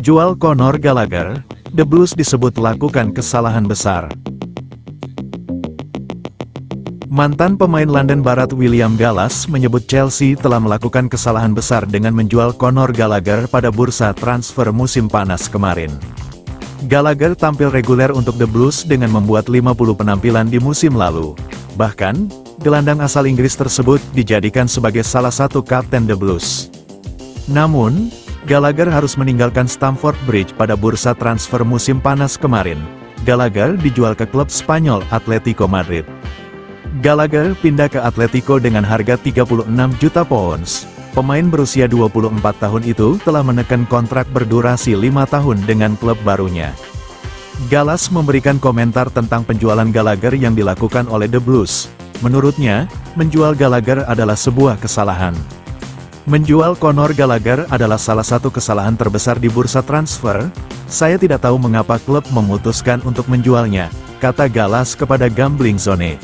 Jual Conor Gallagher, The Blues disebut lakukan kesalahan besar. Mantan pemain London Barat William Gallas menyebut Chelsea telah melakukan kesalahan besar dengan menjual Conor Gallagher pada bursa transfer musim panas kemarin. Gallagher tampil reguler untuk The Blues dengan membuat 50 penampilan di musim lalu. Bahkan, gelandang asal Inggris tersebut dijadikan sebagai salah satu kapten The Blues. Namun, Gallagher harus meninggalkan Stamford Bridge pada bursa transfer musim panas kemarin. Gallagher dijual ke klub Spanyol Atletico Madrid. Gallagher pindah ke Atletico dengan harga 36 juta pounds. Pemain berusia 24 tahun itu telah menekan kontrak berdurasi 5 tahun dengan klub barunya. Gallas memberikan komentar tentang penjualan Gallagher yang dilakukan oleh The Blues. Menurutnya, menjual Gallagher adalah sebuah kesalahan. Menjual Conor Gallagher adalah salah satu kesalahan terbesar di bursa transfer. Saya tidak tahu mengapa klub memutuskan untuk menjualnya, kata Gallas kepada Gambling Zone.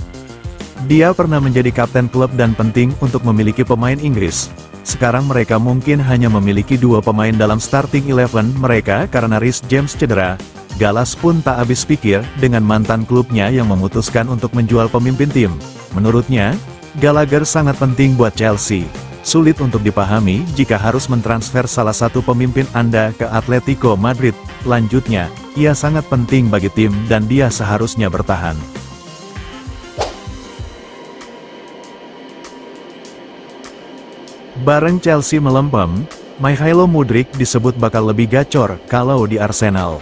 Dia pernah menjadi kapten klub dan penting untuk memiliki pemain Inggris. Sekarang mereka mungkin hanya memiliki 2 pemain dalam starting 11 mereka karena Reece James cedera. Gallas pun tak habis pikir dengan mantan klubnya yang memutuskan untuk menjual pemimpin tim. Menurutnya, Gallagher sangat penting buat Chelsea. Sulit untuk dipahami jika harus mentransfer salah satu pemimpin Anda ke Atletico Madrid. Lanjutnya, ia sangat penting bagi tim dan dia seharusnya bertahan. Bareng Chelsea melempem, Mykhailo Mudryk disebut bakal lebih gacor kalau di Arsenal.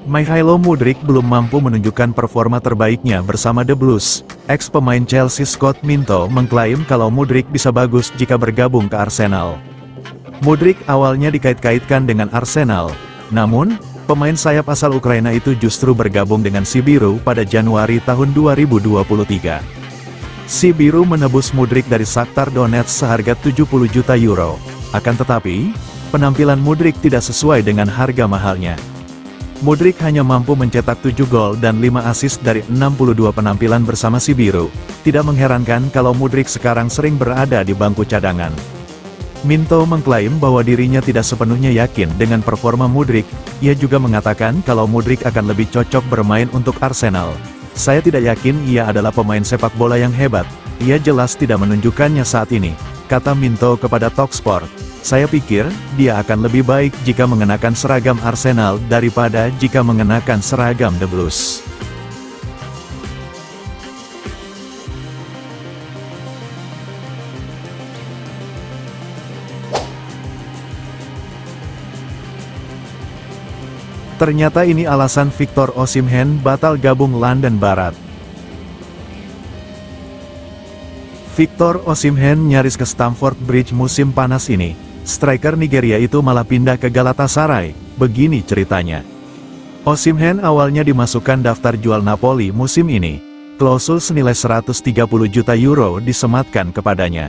Mykhailo Mudryk belum mampu menunjukkan performa terbaiknya bersama The Blues. Ex-pemain Chelsea Scott Minto mengklaim kalau Mudryk bisa bagus jika bergabung ke Arsenal. Mudryk awalnya dikait-kaitkan dengan Arsenal, namun, pemain sayap asal Ukraina itu justru bergabung dengan Sibiru pada Januari tahun 2023. Sibiru menebus Mudryk dari Shakhtar Donetsk seharga 70 juta euro. Akan tetapi, penampilan Mudryk tidak sesuai dengan harga mahalnya. Mudryk hanya mampu mencetak 7 gol dan 5 assist dari 62 penampilan bersama Sibiru. Tidak mengherankan kalau Mudryk sekarang sering berada di bangku cadangan. Minto mengklaim bahwa dirinya tidak sepenuhnya yakin dengan performa Mudryk. Ia juga mengatakan kalau Mudryk akan lebih cocok bermain untuk Arsenal. Saya tidak yakin ia adalah pemain sepak bola yang hebat. Ia jelas tidak menunjukkannya saat ini, kata Minto kepada Talksport. Saya pikir, dia akan lebih baik jika mengenakan seragam Arsenal daripada jika mengenakan seragam The Blues. Ternyata ini alasan Victor Osimhen batal gabung London Barat. Victor Osimhen nyaris ke Stamford Bridge musim panas ini. Striker Nigeria itu malah pindah ke Galatasaray, begini ceritanya. Osimhen awalnya dimasukkan daftar jual Napoli musim ini. Klausul senilai 130 juta euro disematkan kepadanya.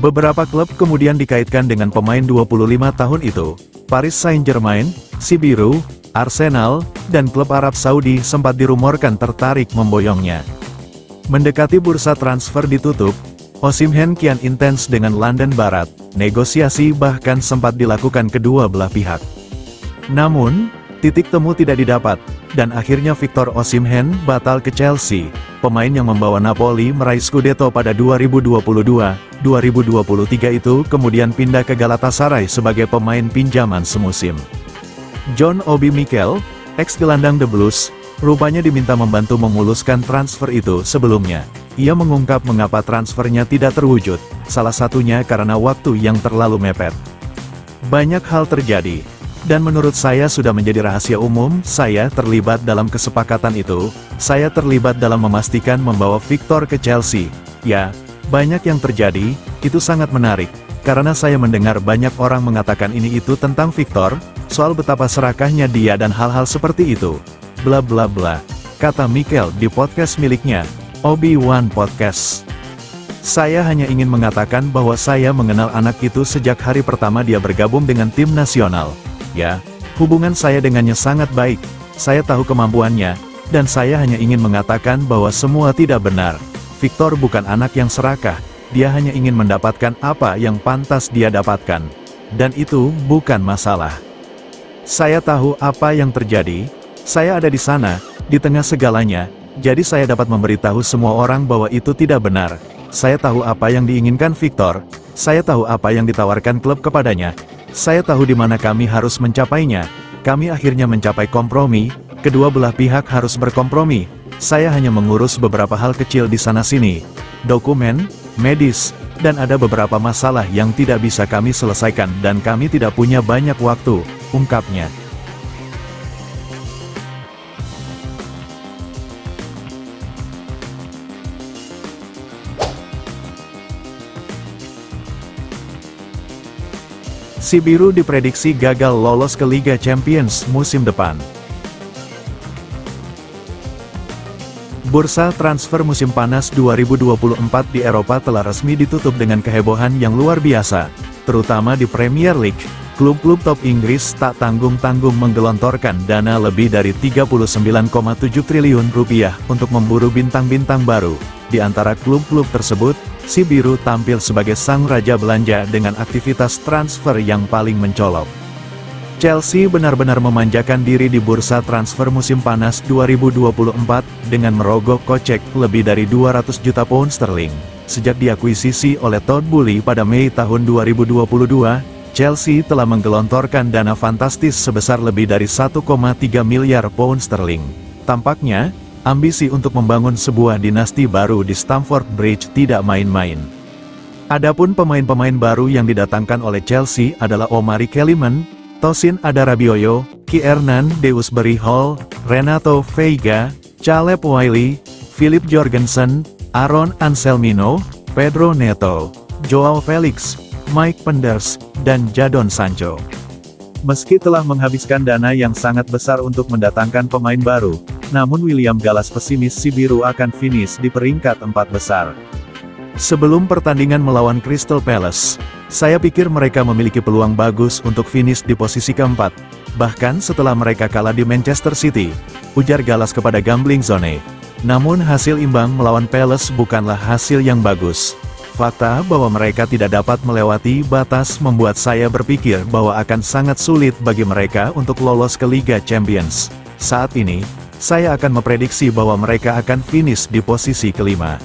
Beberapa klub kemudian dikaitkan dengan pemain 25 tahun itu. Paris Saint-Germain, Sibiru, Arsenal, dan klub Arab Saudi sempat dirumorkan tertarik memboyongnya. Mendekati bursa transfer ditutup, Osimhen kian intens dengan London Barat. Negosiasi bahkan sempat dilakukan kedua belah pihak. Namun, titik temu tidak didapat, dan akhirnya Victor Osimhen batal ke Chelsea. Pemain yang membawa Napoli meraih Scudetto pada 2022-2023 itu kemudian pindah ke Galatasaray sebagai pemain pinjaman semusim. John Obi Mikel, ex-gelandang The Blues, rupanya diminta membantu memuluskan transfer itu sebelumnya. Ia mengungkap mengapa transfernya tidak terwujud, salah satunya karena waktu yang terlalu mepet. Banyak hal terjadi, dan menurut saya sudah menjadi rahasia umum. Saya terlibat dalam kesepakatan itu. Saya terlibat dalam memastikan membawa Victor ke Chelsea. Ya, banyak yang terjadi, itu sangat menarik, karena saya mendengar banyak orang mengatakan ini itu tentang Victor, soal betapa serakahnya dia dan hal-hal seperti itu. Bla bla bla, kata Mikel di podcast miliknya, Obi-Wan Podcast. Saya hanya ingin mengatakan bahwa saya mengenal anak itu sejak hari pertama dia bergabung dengan tim nasional. Ya, hubungan saya dengannya sangat baik, saya tahu kemampuannya, dan saya hanya ingin mengatakan bahwa semua tidak benar. Victor bukan anak yang serakah, dia hanya ingin mendapatkan apa yang pantas dia dapatkan. Dan itu bukan masalah. Saya tahu apa yang terjadi, saya ada di sana, di tengah segalanya, jadi saya dapat memberitahu semua orang bahwa itu tidak benar. Saya tahu apa yang diinginkan Victor, saya tahu apa yang ditawarkan klub kepadanya, saya tahu di mana kami harus mencapainya. Kami akhirnya mencapai kompromi, kedua belah pihak harus berkompromi. Saya hanya mengurus beberapa hal kecil di sana-sini, dokumen, medis, dan ada beberapa masalah yang tidak bisa kami selesaikan dan kami tidak punya banyak waktu, ungkapnya. Si Biru diprediksi gagal lolos ke Liga Champions musim depan. Bursa transfer musim panas 2024 di Eropa telah resmi ditutup dengan kehebohan yang luar biasa, terutama di Premier League. Klub-klub top Inggris tak tanggung-tanggung menggelontorkan dana lebih dari 39,7 triliun rupiah untuk memburu bintang-bintang baru. Di antara klub-klub tersebut, si Biru tampil sebagai sang raja belanja dengan aktivitas transfer yang paling mencolok. Chelsea benar-benar memanjakan diri di bursa transfer musim panas 2024 dengan merogoh kocek lebih dari 200 juta pound sterling. Sejak diakuisisi oleh Todd Boehly pada Mei tahun 2022, Chelsea telah menggelontorkan dana fantastis sebesar lebih dari 1,3 miliar pound sterling. Tampaknya, ambisi untuk membangun sebuah dinasti baru di Stamford Bridge tidak main-main. Adapun pemain-pemain baru yang didatangkan oleh Chelsea adalah Omari Kellyman, Tosin Adarabioyo, Kiernan Dewsbury Hall, Renato Veiga, Caleb Wiley, Philip Jorgensen, Aaron Anselmino, Pedro Neto, Joao Felix, Mike Penders, dan Jadon Sancho. Meski telah menghabiskan dana yang sangat besar untuk mendatangkan pemain baru, namun William Gallas pesimis si Biru akan finish di peringkat 4 besar. Sebelum pertandingan melawan Crystal Palace, saya pikir mereka memiliki peluang bagus untuk finish di posisi keempat, bahkan setelah mereka kalah di Manchester City, ujar Gallas kepada Gambling Zone. Namun hasil imbang melawan Palace bukanlah hasil yang bagus. Fakta bahwa mereka tidak dapat melewati batas membuat saya berpikir bahwa akan sangat sulit bagi mereka untuk lolos ke Liga Champions. Saat ini, saya akan memprediksi bahwa mereka akan finish di posisi kelima.